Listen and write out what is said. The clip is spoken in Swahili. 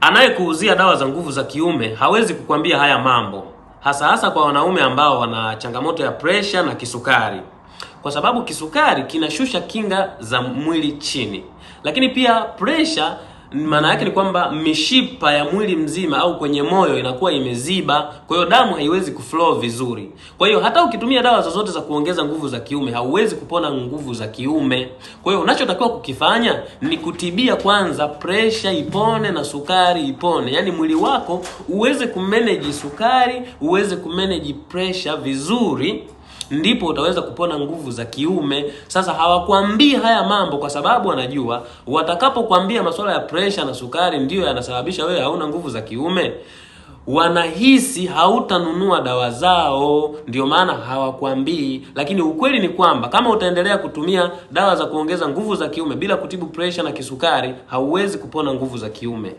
Anayekuuzia dawa za nguvu za kiume hawezi kukwambia haya mambo, hasa kwa wanaume ambao wana changamoto ya presha na kisukari, kwa sababu kisukari kinashusha kinga za mwili chini, lakini pia presha maana yake ni kwamba mishipa ya mwili mzima au kwenye moyo inakuwa imeziba, kwa hiyo damu haiwezi kuflow vizuri. Kwa hiyo hata ukitumia dawa zozote za kuongeza nguvu za kiume hauwezi kupona nguvu za kiume. Kwa hiyo unachotakiwa kukifanya ni kutibia kwanza presha ipone na sukari ipone, yaani mwili wako uweze kumanage sukari, uweze kumanage presha vizuri, ndipo utaweza kupona nguvu za kiume. Sasa hawakuambii haya mambo kwa sababu wanajua watakapokuambia masuala ya presha na sukari ndiyo yanasababisha wewe hauna nguvu za kiume, wanahisi hautanunua dawa zao, ndio maana hawakuambii. Lakini ukweli ni kwamba kama utaendelea kutumia dawa za kuongeza nguvu za kiume bila kutibu presha na kisukari, hauwezi kupona nguvu za kiume.